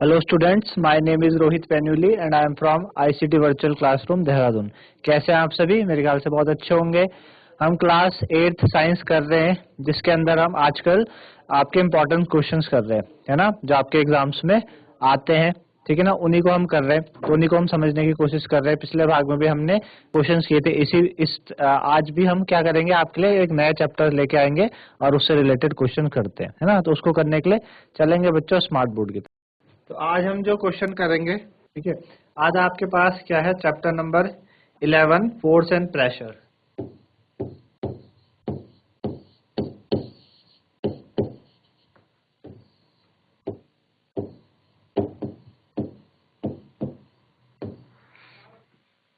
Hello students, my name is Rohit Penuli and I am from ICT Virtual Classroom Dehradun. कैसे हैं आप सभी? मेरे ख्याल से बहुत अच्छे होंगे। हम क्लास 8th साइंस कर रहे हैं, जिसके अंदर हम आजकल आपके इम्पोर्टेंट क्वेश्चंस कर रहे हैं, है ना, जो आपके एग्जाम्स में आते हैं। ठीक है ना, उन्हीं को हम कर रहे हैं, तो उन्हीं को हम समझने की कोशिश कर रहे हैं। पिछले भाग में भी हमने क्वेश्चंस किए थे। आज भी हम क्या करेंगे, आपके लिए एक नया चैप्टर लेके आएंगे और उससे रिलेटेड क्वेश्चन करते हैं, है ना। तो उसको करने के लिए चलेंगे बच्चों स्मार्ट बोर्ड की तरफ। तो आज हम जो क्वेश्चन करेंगे, ठीक है, आज आपके पास क्या है, chapter number 11 force and pressure.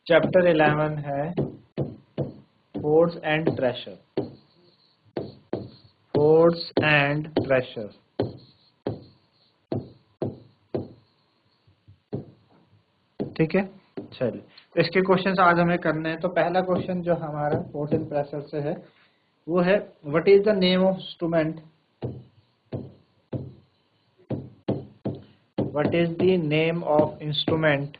Chapter 11 है force and pressure. Force and pressure, ठीक है। चलिए, तो इसके क्वेश्चंस आज हमें करने हैं। तो पहला क्वेश्चन जो हमारा फोर्स एंड प्रेशर से है वो है, what is the name of instrument, what is the name of instrument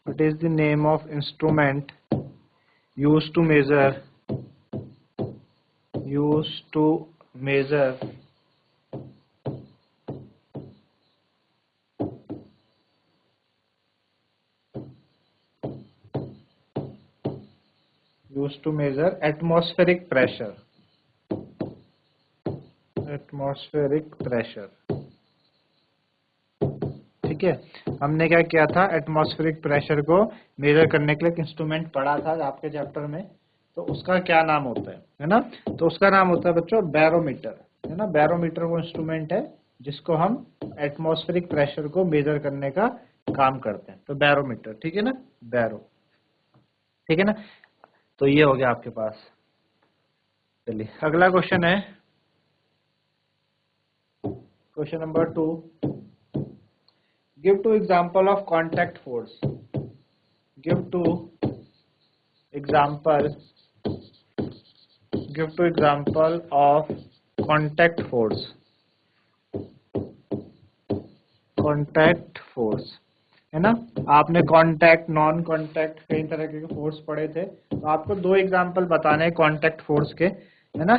what is the name of instrument used to measure atmospheric pressure। ठीक है, हमने क्या किया था, एटमॉस्फेरिक प्रेशर को मेजर करने के लिए एक इंस्ट्रूमेंट पढ़ा था आपके चैप्टर में। तो उसका क्या नाम होता है ना। तो उसका नाम होता है बच्चों बैरोमीटर, है ना। बैरोमीटर वो इंस्ट्रूमेंट है जिसको हम एटमॉस्फेरिक प्रेशर को मेजर करने का काम करते हैं। तो बैरोमीटर, ठीक है ना, बैरो, ठीक है ना। तो ये हो गया आपके पास। चलिए अगला क्वेश्चन है, question number 2। Give two example of contact force। Give two example of contact force। contact force, है ना। आपने कांटेक्ट, नॉन कांटेक्ट, कई तरह के फोर्स पढ़े थे। तो आपको दो एग्जांपल बताने हैं कांटेक्ट फोर्स के, है ना।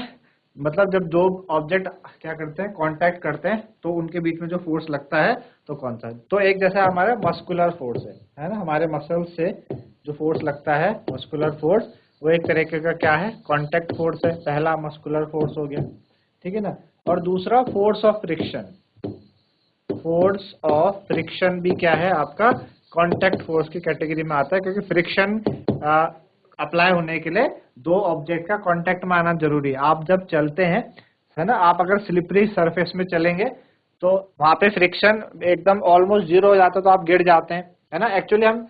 मतलब जब दो ऑब्जेक्ट क्या करते हैं, कांटेक्ट करते हैं, तो उनके बीच में जो फोर्स लगता है तो कौन सा है। तो एक जैसा हमारा मस्कुलर फोर्स है ना, हमारे मसल से जो फोर्स लगता है मस्कुलर फोर्स, वो एक तरीके का क्या है, कांटेक्ट फोर्स है। पहला मस्कुलर फोर्स हो गया, ठीक है ना। और दूसरा force of friction. Force of friction भी क्या है, आपका कांटेक्ट फोर्स की कैटेगरी में आता है, क्योंकि फ्रिक्शन अप्लाई होने के लिए दो ऑब्जेक्ट का कांटेक्ट में आना जरूरी है। आप जब चलते हैं, है ना, आप अगर स्लिपरी सरफेस में चलेंगे तो वहां पे फ्रिक्शन एकदम ऑलमोस्ट जीरो हो जाता है, तो आप गिर जाते हैं, है ना। एक्चुअली हम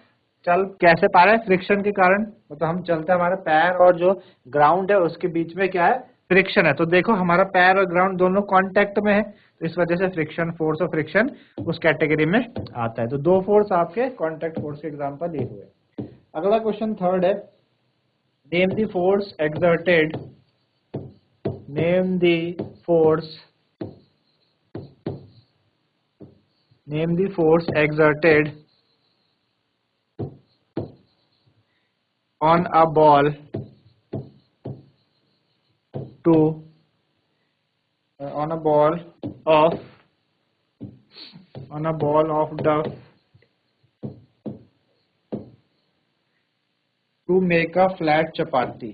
चल कैसे पा रहे हैं, फ्रिक्शन के कारण। मतलब हम चलते हैं, हमारे पैर और जो ग्राउंड है उसके बीच में क्या है, फ्रिक्शन है। तो देखो हमारा पैर और ग्राउंड दोनों कांटेक्ट में है, तो इस वजह से फ्रिक्शन, फोर्स ऑफ फ्रिक्शन उस कैटेगरी में आता है। तो दो फोर्स आपके कांटेक्ट फोर्स के एग्जांपल ये हुए। अगला क्वेश्चन थर्ड है, name the force exerted, name the force exerted on a ball of duck to make a flat chapati।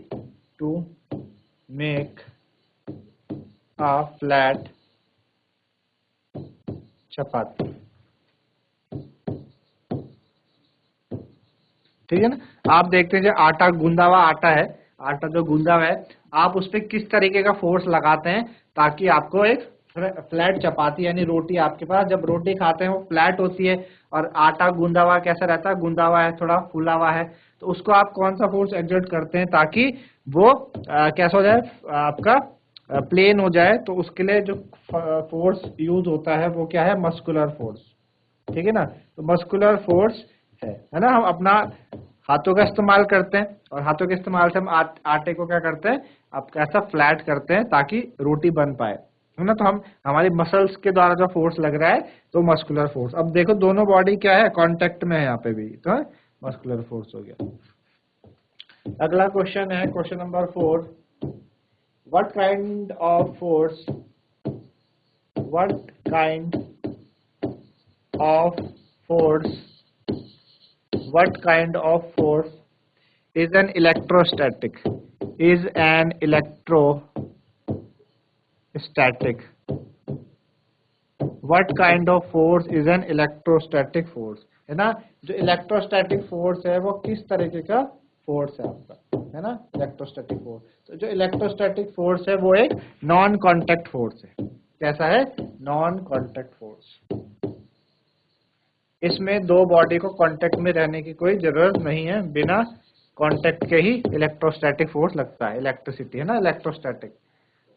ठीक है ना। आप देखते हैं जो आटा गूंदा हुआ आटा है, आटा जो गूंदा हुआ है, आप उस पर किस तरीके का फोर्स लगाते हैं ताकि आपको एक फ्लैट चपाती यानी रोटी आपके पास, जब रोटी खाते हैं वो फ्लैट होती है, और आटा गूंदा हुआ कैसा रहता है, गूंदा हुआ है, थोड़ा फूला हुआ है। तो उसको आप कौन सा फोर्स एक्सर्ट करते हैं ताकि वो कैसा हो जाए, आपका प्लेन हो जाए। तो उसके लिए जो फोर्स यूज होता है वो क्या है, मस्कुलर फोर्स, ठीक है ना। तो मस्कुलर फोर्स है ना। हम अपना हाथों का इस्तेमाल करते हैं और हाथों के इस्तेमाल से हम आटे को क्या करते हैं, आप कैसा फ्लैट करते हैं ताकि रोटी बन पाए, है ना। तो हम हमारी मसल्स के द्वारा जो फोर्स लग रहा है तो मस्कुलर फोर्स। अब देखो दोनों बॉडी क्या है, कांटेक्ट में है यहाँ पे भी, तो मस्कुलर फोर्स हो गया। अगला क्वेश्चन है question number 4, what kind of force what kind of force is an electrostatic what kind of force is an electrostatic force, है ना। जो इलेक्ट्रोस्टैटिक फोर्स है वो किस तरीके का फोर्स है आपका, है ना, इलेक्ट्रोस्टैटिक फोर्स। तो जो इलेक्ट्रोस्टैटिक फोर्स है वो एक नॉन कांटेक्ट फोर्स है। कैसा है, नॉन कांटेक्ट फोर्स। इसमें दो बॉडी को कांटेक्ट में रहने की कोई जरूरत नहीं है, बिना कांटेक्ट के ही इलेक्ट्रोस्टैटिक फोर्स लगता है, इलेक्ट्रिसिटी, है ना, इलेक्ट्रोस्टैटिक।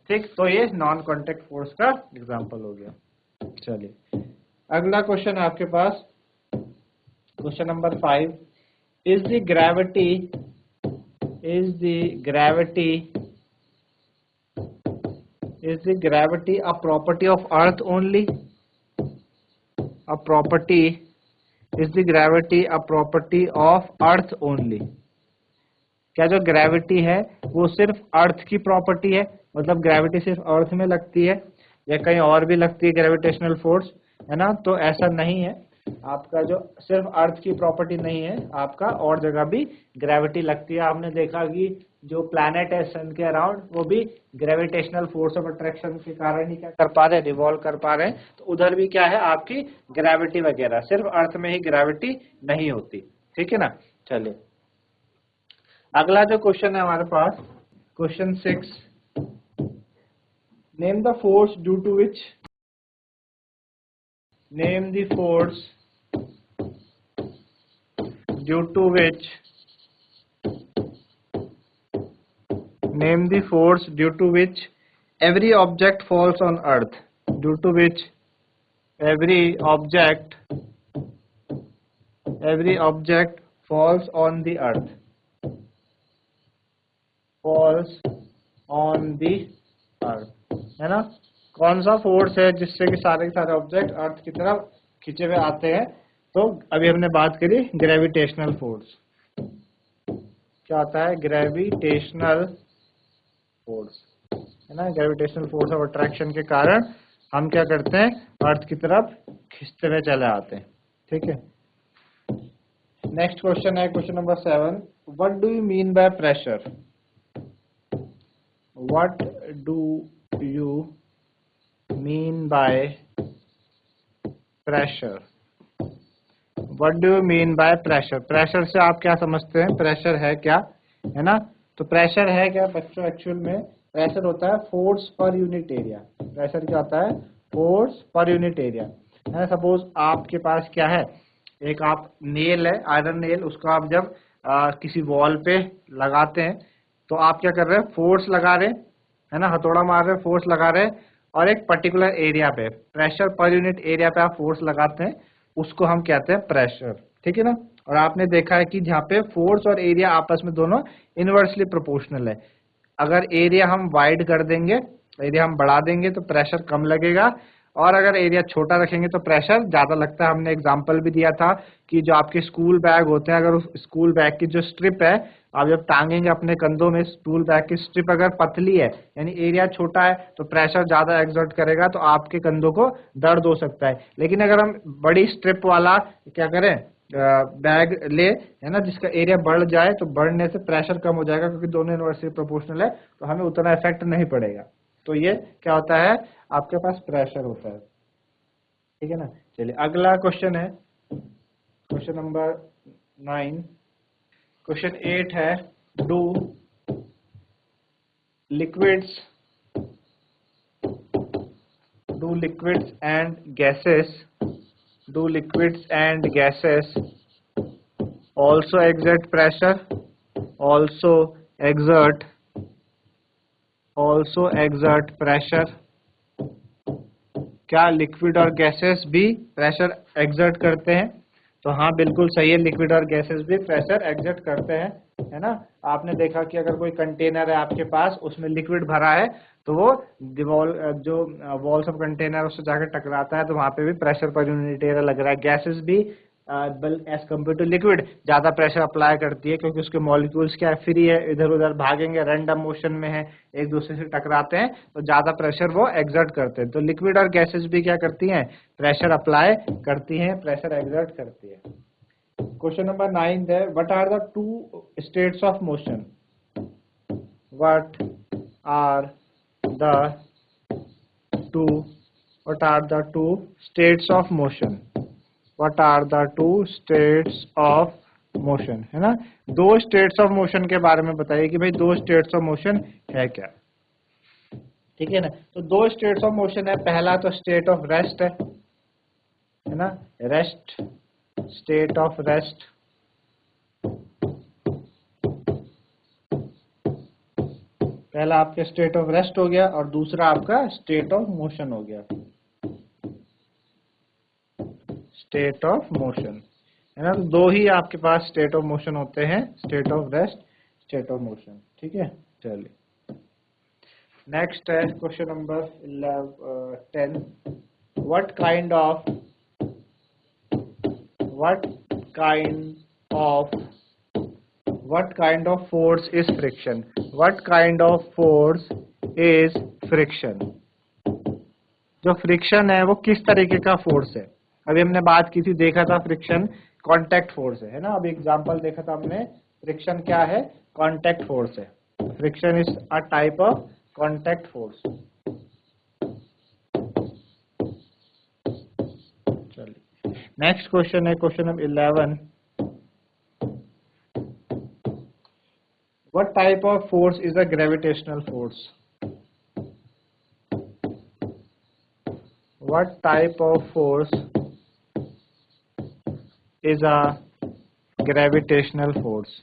ठीक, तो ये नॉन कांटेक्ट फोर्स का एग्जांपल हो गया। चलिए अगला क्वेश्चन है आपके पास, question number 5, is the gravity a property of earth only, is the gravity a property of earth only? क्या जो ग्रेविटी है वो सिर्फ अर्थ की प्रॉपर्टी है, मतलब ग्रेविटी सिर्फ अर्थ में लगती है या कहीं और भी लगती है ग्रेविटेशनल फोर्स, है ना। तो ऐसा नहीं है, आपका जो सिर्फ अर्थ की प्रॉपर्टी नहीं है, आपका और जगह भी ग्रेविटी लगती है। आपने देखा कि जो प्लैनेट है सन के अराउंड वो भी ग्रेविटेशनल फोर्स ऑफ अट्रैक्शन के कारण ही क्या कर पा रहे हैं, रिवॉल्व कर पा रहे हैं। तो उधर भी क्या है आपकी ग्रेविटी वगैरह, सिर्फ अर्थ में ही ग्रेविटी नहीं होती, ठीक है ना। चलिए अगला जो क्वेश्चन है हमारे पास, question 6, name the force due to which every object falls on earth, every object falls on the earth, है ना। कौन सा फोर्स है जिससे कि सारे के सारे ऑब्जेक्ट अर्थ की तरफ खींचे हुए आते हैं। तो अभी हमने बात करी ग्रेविटेशनल फोर्स, क्या आता है, ग्रेविटेशनल फोर्स, है ना। ग्रेविटेशनल फोर्स ऑफ अट्रैक्शन के कारण हम क्या करते हैं, अर्थ की तरफ खींचते हुए चले आते हैं, ठीक है। नेक्स्ट क्वेश्चन है question number 7, what do you mean by pressure, what do you mean by pressure? Pressure से आप क्या समझते हैं, प्रेशर है क्या, है ना। तो प्रेशर है क्या बच्चों, एक्चुअल में प्रेशर होता है force per unit area. Pressure क्या होता है, फोर्स पर यूनिट एरिया, है ना। सपोज आपके पास क्या है, एक आप नेल है, आयरन नेल, उसको आप जब किसी वॉल पे लगाते हैं तो आप क्या कर रहे हैं, फोर्स लगा रहे हैं, है ना, हथौड़ा मार रहे हैं, फोर्स लगा रहे हैं, और एक पर्टिकुलर एरिया पे, प्रेशर पर यूनिट एरिया पे आप फोर्स लगाते हैं, उसको हम कहते हैं प्रेशर, ठीक है ना। और आपने देखा है कि जहाँ पे फोर्स और एरिया आपस में दोनों इनवर्सली प्रोपोर्शनल है। अगर एरिया हम वाइड कर देंगे, एरिया हम बढ़ा देंगे तो प्रेशर कम लगेगा, और अगर एरिया छोटा रखेंगे तो प्रेशर ज्यादा लगता है। हमने एग्जांपल भी दिया था कि जो आपके स्कूल बैग होते हैं, अगर उस स्कूल बैग की जो स्ट्रिप है आप जब टांगेंगे अपने कंधों में, स्कूल बैग की स्ट्रिप अगर पतली है यानी एरिया छोटा है तो प्रेशर ज्यादा एक्सर्ट करेगा, तो आपके कंधों को दर्द हो सकता है। लेकिन अगर हम बड़ी स्ट्रिप वाला क्या करें, बैग ले, है ना, जिसका एरिया बढ़ जाए तो बढ़ने से प्रेशर कम हो जाएगा, क्योंकि दोनों इनवर्सली प्रोपोर्शनल है, तो हमें उतना इफेक्ट नहीं पड़ेगा। तो ये क्या होता है, आपके पास प्रेशर होता है, ठीक है ना। चलिए अगला क्वेश्चन है क्वेश्चन नंबर 9, क्वेश्चन 8 है, do liquids and gases also exert pressure, क्या लिक्विड और गैसेस भी प्रेशर एक्सर्ट करते हैं। तो हाँ बिल्कुल सही है, लिक्विड और गैसेस भी प्रेशर एग्जर्ट करते हैं, है ना। आपने देखा कि अगर कोई कंटेनर है आपके पास, उसमें लिक्विड भरा है, तो वो दीवाल जो वॉल्स ऑफ कंटेनर उससे जाकर टकराता है, तो वहां पे भी प्रेशर पर यूनिट एरिया लग रहा है। गैसेस भी एज कम्पेयर टू लिक्विड ज्यादा प्रेशर अप्लाई करती है, क्योंकि उसके मॉलिक्यूल्स क्या है, फ्री है, इधर उधर भागेंगे, रैंडम मोशन में है, एक दूसरे से टकराते हैं, तो ज्यादा प्रेशर वो एग्जर्ट करते हैं। तो लिक्विड और गैसेस भी क्या करती हैं, प्रेशर अप्लाई करती हैं, प्रेशर एग्जर्ट करती है। क्वेश्चन नंबर 9 है, what are the two states of motion? What are the two what are the two states of motion? What are the two states of motion? है ना, दो states of motion के बारे में बताइए कि भाई दो स्टेट्स ऑफ मोशन है क्या। ठीक है ना, तो दो स्टेट्स ऑफ मोशन है। पहला तो स्टेट ऑफ रेस्ट है ना, रेस्ट, स्टेट ऑफ रेस्ट। पहला आपके स्टेट ऑफ रेस्ट हो गया, और दूसरा आपका स्टेट ऑफ मोशन हो गया, स्टेट ऑफ मोशन, है ना। तो दो ही आपके पास स्टेट ऑफ मोशन होते हैं, state of rest, state of motion. ठीक है, चलिए नेक्स्ट है question number 10, what kind of force is friction? What kind of force is friction? जो फ्रिक्शन है वो किस तरीके का फोर्स है? अभी हमने बात की थी, देखा था फ्रिक्शन कांटेक्ट फोर्स है ना। अभी एग्जांपल देखा था हमने, फ्रिक्शन क्या है, कांटेक्ट फोर्स है। Friction is a type of contact force. चलिए नेक्स्ट क्वेश्चन है question number 11, what type of force is a gravitational force? What type of force is a gravitational force?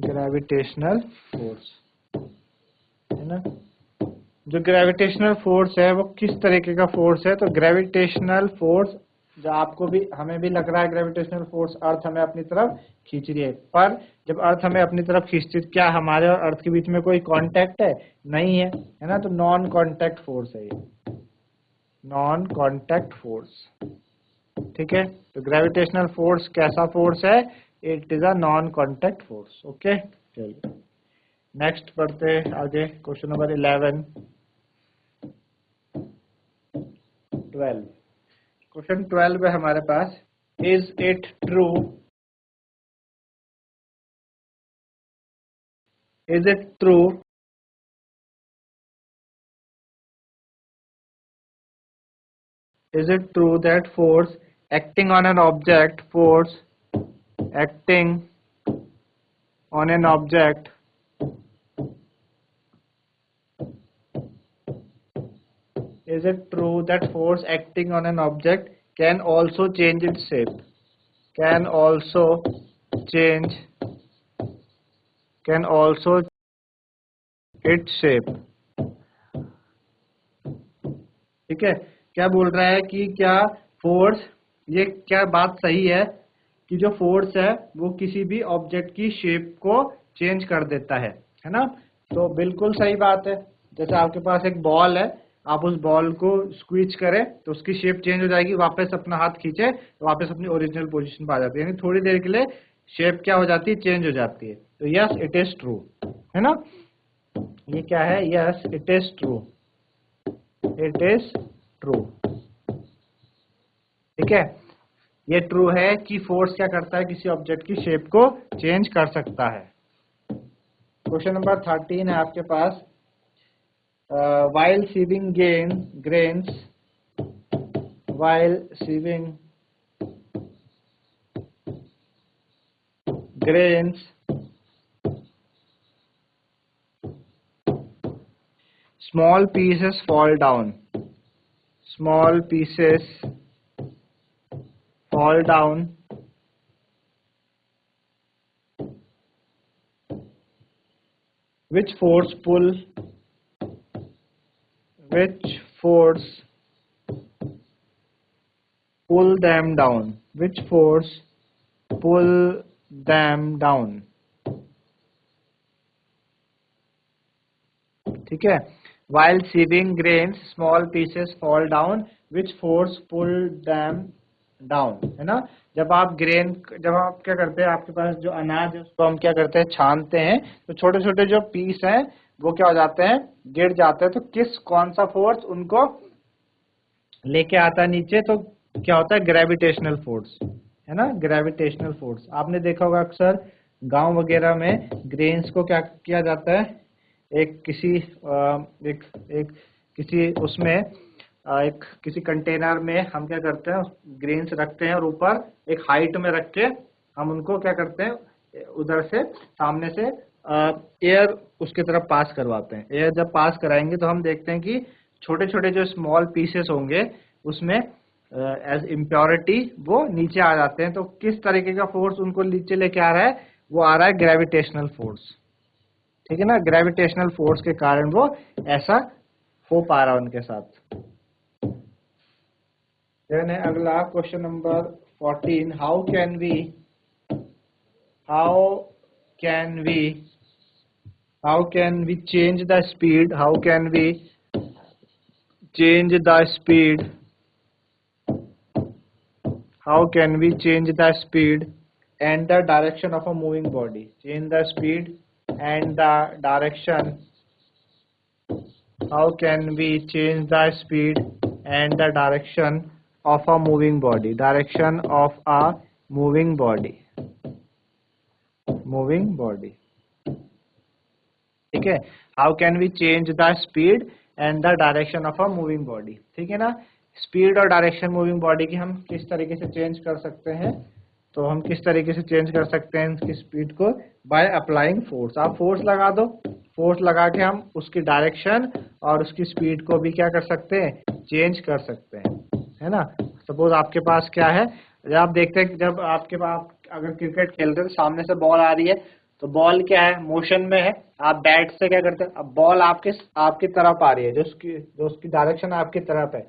Gravitational force, है ना। जो gravitational force है वो किस तरीके का फोर्स है? तो ग्रेविटेशनल फोर्स, जो आपको भी हमें भी लग रहा है ग्रेविटेशनल फोर्स अर्थ हमें अपनी तरफ खींच रही है, पर जब अर्थ हमें अपनी तरफ खींचती है, क्या हमारे और अर्थ के बीच में कोई कांटेक्ट है? नहीं है, है ना। तो नॉन कांटेक्ट फोर्स है ये, नॉन कांटेक्ट फोर्स। ठीक है, तो ग्रेविटेशनल फोर्स कैसा फोर्स है? It is a non contact force. Okay, चलिए नेक्स्ट पढ़ते हैं आगे, क्वेश्चन नंबर 11, 12। क्वेश्चन 12 है हमारे पास, is it true, is it true is it true that force acting on an object, force acting on an object is it true that force acting on an object can also change its shape? Can also change, can also its shape। ठीक है, क्या बोल रहा है कि क्या force, ये क्या बात सही है कि जो फोर्स है वो किसी भी ऑब्जेक्ट की शेप को चेंज कर देता है ना। तो बिल्कुल सही बात है। जैसे आपके पास एक बॉल है, आप उस बॉल को स्क्वीज करें तो उसकी शेप चेंज हो जाएगी, वापस अपना हाथ खींचे तो वापस अपनी ओरिजिनल पोजीशन पर आ जाती है, यानी थोड़ी देर के लिए शेप क्या हो जाती है, चेंज हो जाती है। तो यस इट इज ट्रू, है ना। ये क्या है, yes it is true, it is true. ठीक है, ये ट्रू है कि फोर्स क्या करता है, किसी ऑब्जेक्ट की शेप को चेंज कर सकता है। क्वेश्चन नंबर 13 है आपके पास, while sieving grains, while sieving grains, small pieces fall down, small pieces fall down, which force force pull them down? Which force pull them down? ठीक है, while sieving grains small pieces fall down, which force pulled them down? है ना, जब आप क्या करते हैं, आपके पास जो अनाज है उसको हम क्या करते हैं, छानते हैं, तो छोटे छोटे जो पीस हैं वो क्या हो जाते हैं, गिर जाते हैं, तो कौन सा फोर्स उनको लेके आता है नीचे? तो क्या होता है, ग्रेविटेशनल फोर्स, है ना, ग्रेविटेशनल फोर्स। आपने देखा होगा अक्सर गांव वगैरह में ग्रेन्स को क्या किया जाता है, एक किसी कंटेनर में हम क्या करते हैं, ग्रेन्स रखते हैं और ऊपर एक हाइट में रख के हम उनको क्या करते हैं, उधर से सामने से एयर उसकी तरफ पास करवाते हैं। एयर जब पास कराएंगे तो हम देखते हैं कि छोटे छोटे जो स्मॉल पीसेस होंगे उसमें एज इम्प्योरिटी वो नीचे आ जाते हैं। तो किस तरीके का फोर्स उनको नीचे लेके आ रहा है, वो आ रहा है ग्रेविटेशनल फोर्स, ठीक है ना, ग्रेविटेशनल फोर्स के कारण वो ऐसा हो पा रहा है उनके साथ। देन है अगला question number 14, how can we change the speed, how can we change the speed and the direction of a moving body? Change the speed and the direction. How can we change the speed and the direction of a moving body? Direction of a moving body. ठीक है, how can we change the speed and the direction of a moving body. ठीक है ना, speed और direction moving body की हम किस तरीके से चेंज कर सकते हैं, तो हम किस तरीके से चेंज कर सकते हैं इसकी स्पीड को, बाय अप्लाइंग फोर्स। आप फोर्स लगा दो, फोर्स लगा के हम उसकी डायरेक्शन और उसकी स्पीड को भी क्या कर सकते हैं, चेंज कर सकते हैं, है ना। सपोज आपके पास क्या है, जब आप देखते हैं जब आपके पास अगर क्रिकेट खेल रहे हो सामने से बॉल आ रही है, तो बॉल क्या है, मोशन में है, आप बैट से क्या करते हैं, अब बॉल आपकी तरफ आ रही है, जो उसकी डायरेक्शन आपकी तरफ है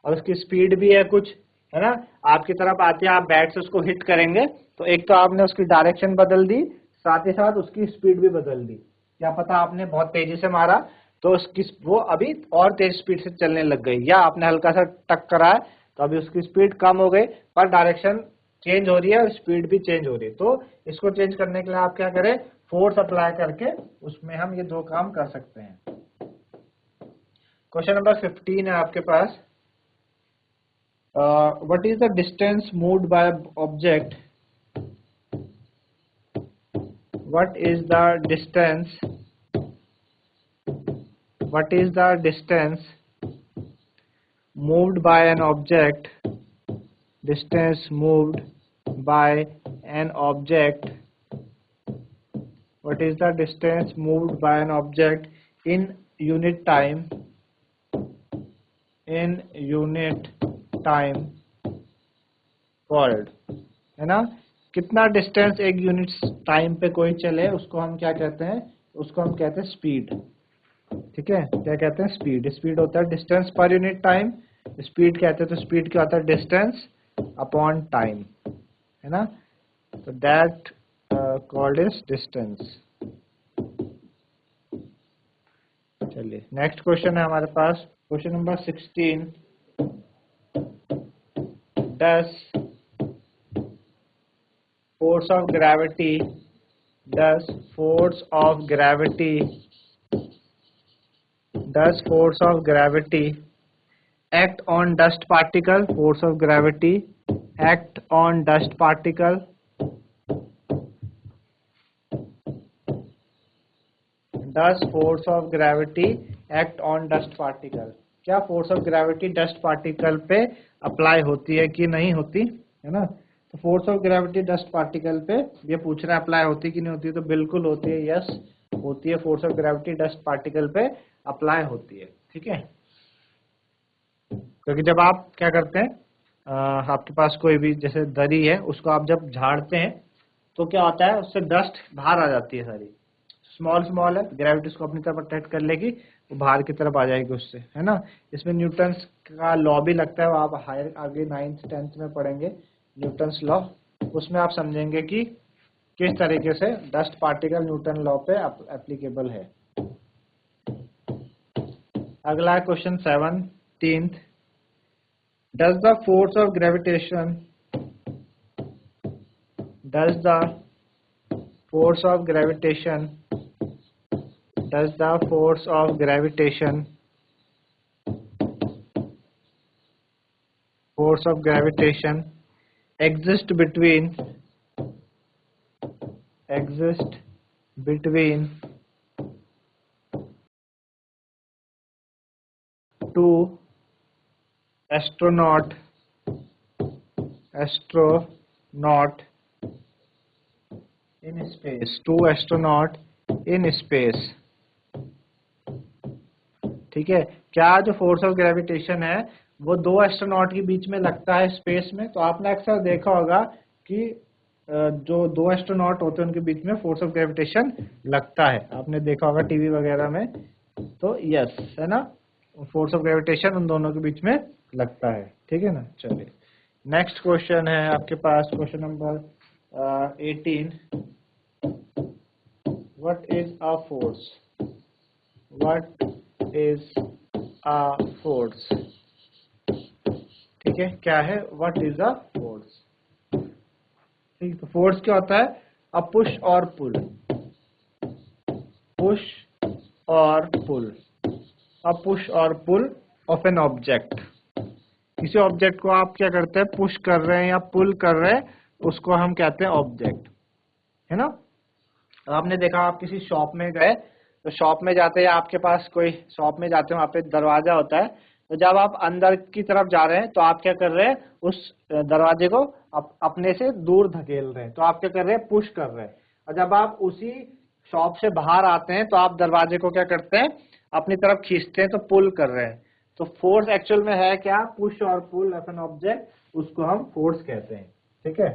और उसकी स्पीड भी है कुछ, है ना, आपकी तरफ आती है, आप बैट से उसको हिट करेंगे तो एक तो आपने उसकी डायरेक्शन बदल दी, साथ ही साथ उसकी स्पीड भी बदल दी। क्या पता आपने बहुत तेजी से मारा तो वो अभी और तेज स्पीड से चलने लग गई, या आपने हल्का सा टक करा तो अभी उसकी स्पीड कम हो गई, पर डायरेक्शन चेंज हो रही है और स्पीड भी चेंज हो रही है। तो इसको चेंज करने के लिए आप क्या करें, फोर्स अप्लाई करके उसमें हम ये दो काम कर सकते हैं। क्वेश्चन नंबर 15 है आपके पास, what is the distance moved by object, what is the distance moved by an object, what is the distance moved by an object in unit time called, है ना, कितना डिस्टेंस एक यूनिट टाइम पे कोई चले उसको हम क्या कहते हैं, उसको हम कहते हैं स्पीड। ठीक है, क्या कहते हैं, स्पीड होता है distance per unit time, speed कहते हैं, तो स्पीड क्या होता है, डिस्टेंस अपॉन टाइम, है ना, तो दैट कॉल्ड इज डिस्टेंस। चलिए नेक्स्ट क्वेश्चन है हमारे पास, question number 16, does force of gravity act on dust particle, force of gravity act on dust particle, does force of gravity act on dust particle, क्या force of gravity dust particle पे apply होती है कि नहीं होती, है ना। तो force of gravity dust particle पे ये पूछ रहा है अप्लाई होती कि नहीं होती, तो बिल्कुल होती है, यस होती है, force of gravity dust particle पे अप्लाई होती है। ठीक है, क्योंकि जब आप क्या करते हैं, आपके पास कोई भी जैसे दरी है, उसको आप जब झाड़ते हैं तो क्या होता है, उससे डस्ट बाहर आ जाती है सारी, स्मॉल है, ग्रेविटी उसको अपनी तरफ अट्रैक्ट कर लेगी, वो बाहर की तरफ आ जाएगी उससे, है ना। इसमें न्यूटन्स का लॉ भी लगता है, वो आप हायर आगे 9th 10th में पढ़ेंगे न्यूटन्स लॉ। उसमें आप समझेंगे कि किस तरीके से डस्ट पार्टिकल न्यूटन लॉ पे एप्लीकेबल है। अगला question 17th, does the force of gravitation does the force of gravitation does the force of gravitation force of gravitation exist between two astronaut in space, two astronaut in space। ठीक है, क्या जो force of gravitation है वो दो astronaut के बीच में लगता है स्पेस में। तो आपने अक्सर देखा होगा कि जो दो एस्ट्रोनॉट होते हैं उनके बीच में फोर्स ऑफ ग्रेविटेशन लगता है, आपने देखा होगा टीवी वगैरह में। तो यस, है ना, फोर्स ऑफ ग्रेविटेशन उन दोनों के बीच में लगता है। ठीक है ना। चलिए नेक्स्ट क्वेश्चन है आपके पास, question number 18, what is a force? What is a force? ठीक है, क्या है व्हाट इज अ फोर्स? ठीक, तो फोर्स क्या होता है? अ पुश और पुल, पुश और पुल, अ पुश और पुल ऑफ एन ऑब्जेक्ट। किसी ऑब्जेक्ट को आप क्या करते हैं, पुश कर रहे हैं या पुल कर रहे हैं, उसको हम कहते हैं ऑब्जेक्ट, है ना। आपने देखा, आप किसी शॉप में गए तो शॉप में जाते हैं, आपके पास कोई शॉप में जाते हैं, वहां पे दरवाजा होता है। तो जब आप अंदर की तरफ जा रहे हैं तो आप क्या कर रहे हैं, उस दरवाजे को अपने से दूर धकेल रहे हैं, तो आप क्या कर रहे हैं, पुश कर रहे हैं। और जब आप उसी शॉप से बाहर आते हैं तो आप दरवाजे को क्या करते हैं, अपनी तरफ खींचते हैं, तो पुल कर रहे हैं। तो फोर्स एक्चुअल में है क्या, पुश और पुल ऑफ एन ऑब्जेक्ट, उसको हम फोर्स कहते हैं। ठीक है,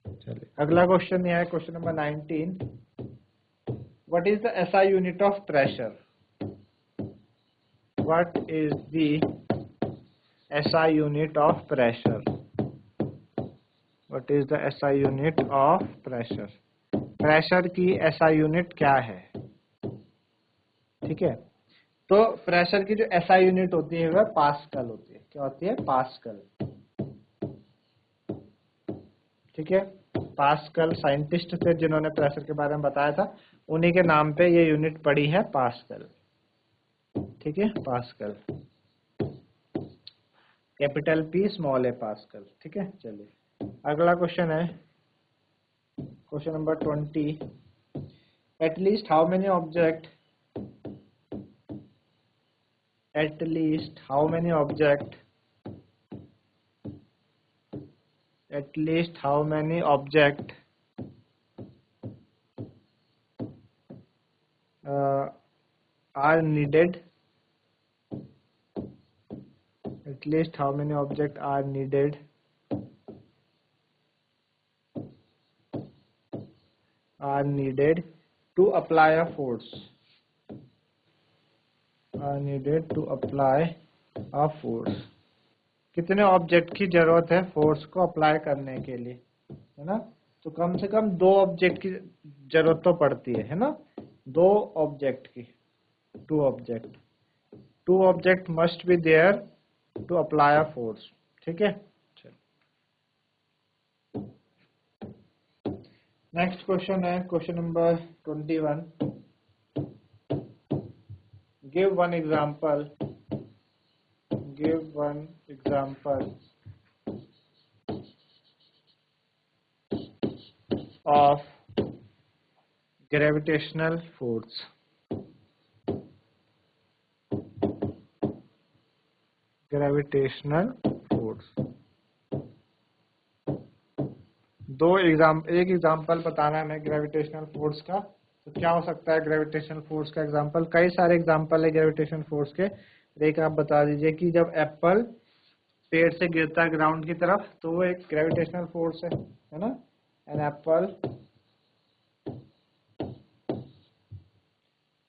चलिए अगला क्वेश्चन यह है, question number 19, what is the SI unit of pressure? What is the SI unit of pressure? What is the SI unit of pressure? Pressure की SI यूनिट क्या है? ठीक है, तो प्रेशर की जो SI यूनिट होती है वह पास्कल होती है। क्या होती है? पास्कल। ठीक है, पास्कल साइंटिस्ट थे जिन्होंने प्रेशर के बारे में बताया था, उन्हीं के नाम पे ये यूनिट पड़ी है, पास्कल। ठीक है, पास्कल, कैपिटल P स्मॉल ए, पास्कल। ठीक है, चलिए अगला क्वेश्चन है, question number 20, at least how many object at least how many object at least how many object are needed at least how many object are needed to apply a force, are needed to apply a force। कितने object की जरूरत है force को apply करने के लिए, है ना। तो कम से कम दो ऑब्जेक्ट की जरूरत तो पड़ती है ना, दो ऑब्जेक्ट की, two object must be there to apply a force. ठीक है, नेक्स्ट क्वेश्चन है, question number 21, give one example of gravitational force। Gravitational force, एक एग्जांपल बताना है हमें ग्रेविटेशनल फोर्स का। तो क्या हो सकता है ग्रेविटेशनल फोर्स का एग्जांपल? कई सारे एग्जांपल है ग्रेविटेशनल फोर्स के। एक आप बता दीजिए कि जब एप्पल पेड़ से गिरता है ग्राउंड की तरफ, तो वो एक ग्रेविटेशनल फोर्स है ना। An apple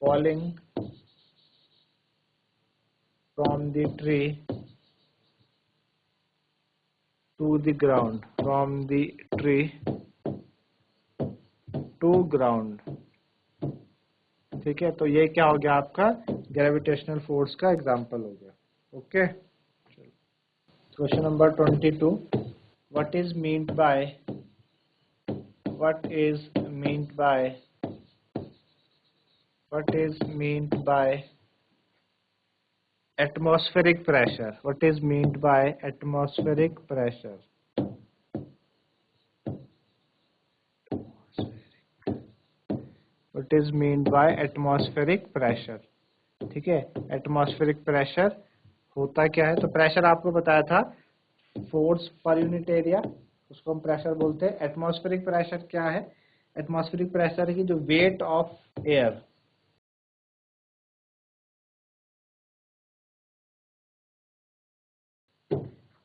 falling the tree to the ground, from the tree to ground। ठीक है, तो ये क्या हो गया आपका ग्रेविटेशनल फोर्स का एग्जांपल हो गया। Okay, question number 22, what is meant by atmospheric pressure? What is meant by atmospheric pressure? What is meant by atmospheric pressure? ठीक है, एटमॉस्फेरिक प्रेशर होता क्या है? तो प्रेशर आपको बताया था फोर्स पर यूनिट एरिया, उसको हम प्रेशर बोलते हैं। एटमॉस्फेरिक प्रेशर क्या है? एटमॉस्फेरिक प्रेशर की जो weight of air,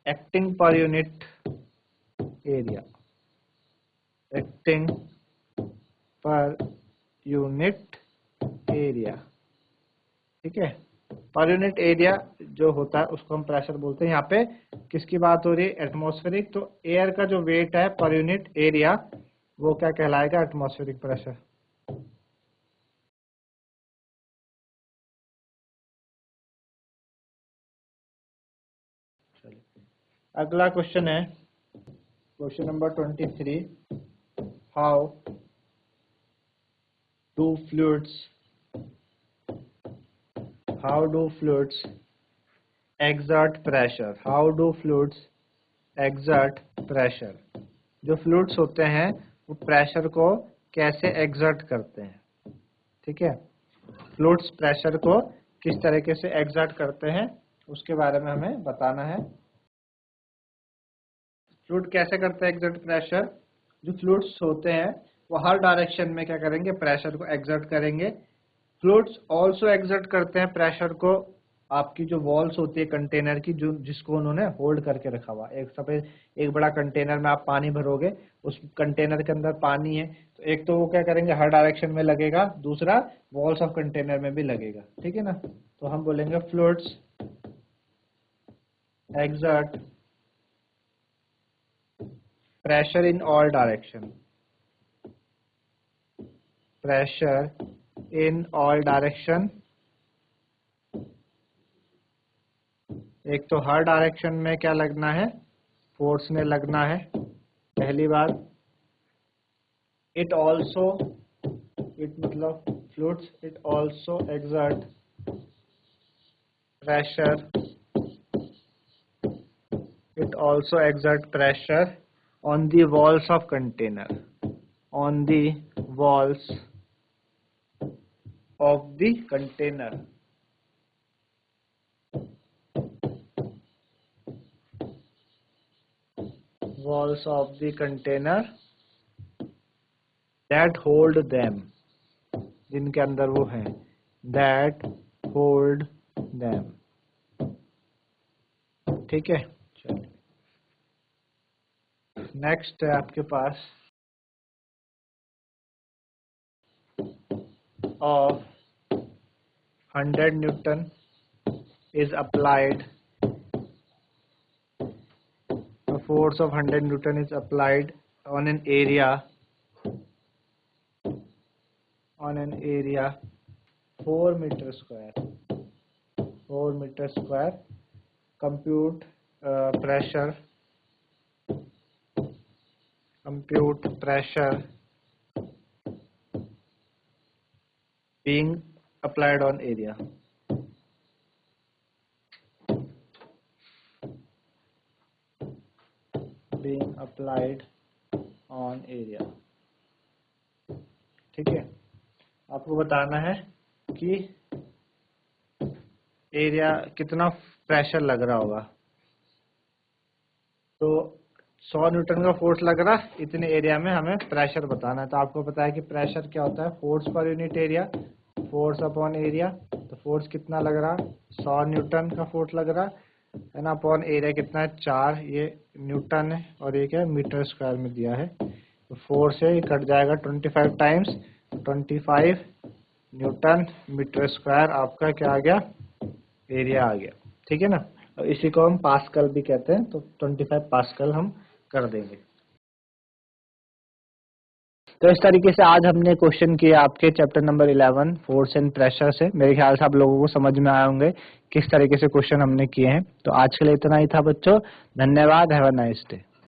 acting per unit area, acting per unit area. ठीक है, पर यूनिट एरिया जो होता है उसको हम प्रेशर बोलते हैं। यहाँ पे किसकी बात हो रही है? एटमॉस्फेरिक। तो एयर का जो वेट है पर यूनिट एरिया वो क्या कहलाएगा? Atmospheric pressure. अगला क्वेश्चन है question number 23, how do fluids exert pressure? How do fluids exert pressure? जो फ्लूइड्स होते हैं वो प्रेशर को कैसे exert करते हैं? ठीक है, फ्लूइड्स प्रेशर को किस तरीके से exert करते हैं उसके बारे में हमें बताना है। फ्लूइड कैसे करते हैं exert प्रेशर? जो फ्लूइड्स होते हैं वो हर डायरेक्शन में क्या करेंगे? प्रेशर को exert करेंगे। फ्लूइड्स ऑल्सो exert करते हैं प्रेशर को आपकी जो वॉल्स होती है कंटेनर की, जो जिसको उन्होंने होल्ड करके रखा हुआ। एक सपोज एक बड़ा कंटेनर में आप पानी भरोगे, उस कंटेनर के अंदर पानी है, तो एक तो वो क्या करेंगे हर डायरेक्शन में लगेगा, दूसरा वॉल्स ऑफ कंटेनर में भी लगेगा। ठीक है ना, तो हम बोलेंगे fluids exert pressure in all direction, pressure in all direction. एक तो हर डायरेक्शन में क्या लगना है? फोर्स ने लगना है, पहली बात। इट मतलब fluids it also exert pressure on the walls of container, on the walls of the container. walls of the container that hold them, जिनके अंदर वो हैं, that hold them। ठीक है, चलिए नेक्स्ट है आपके पास of 100 Newton is applied, the force of 100 Newton is applied on an area 4 meter square, 4 meter square। compute pressure being applied on area। being applied on area। ठीक है, आपको बताना है कि एरिया कितना प्रेशर लग रहा होगा। तो 100 न्यूटन का फोर्स लग रहा, इतने एरिया में हमें प्रेशर बताना है। तो आपको पता है कि प्रेशर क्या होता है? Force per unit area, force upon area. तो फोर्स कितना लग रहा? 100 न्यूटन का फोर्स लग रहा है ना, अपॉन एरिया कितना है? 4, ये न्यूटन है और ये क्या है? मीटर स्क्वायर में दिया है। तो फोर्स है, ये कट जाएगा 25 टाइम्स, 25 न्यूटन मीटर स्क्वायर आपका क्या आ गया? एरिया आ गया। ठीक है ना। इसी को हम पास्कल भी कहते हैं, तो 25 पास्कल हम कर देंगे। तो इस तरीके से आज हमने क्वेश्चन किए आपके chapter number 11 force and pressure से। मेरे ख्याल से आप लोगों को समझ में आए होंगे किस तरीके से क्वेश्चन हमने किए हैं। तो आज के लिए इतना ही था बच्चों, धन्यवाद, हैव अ नाइस डे।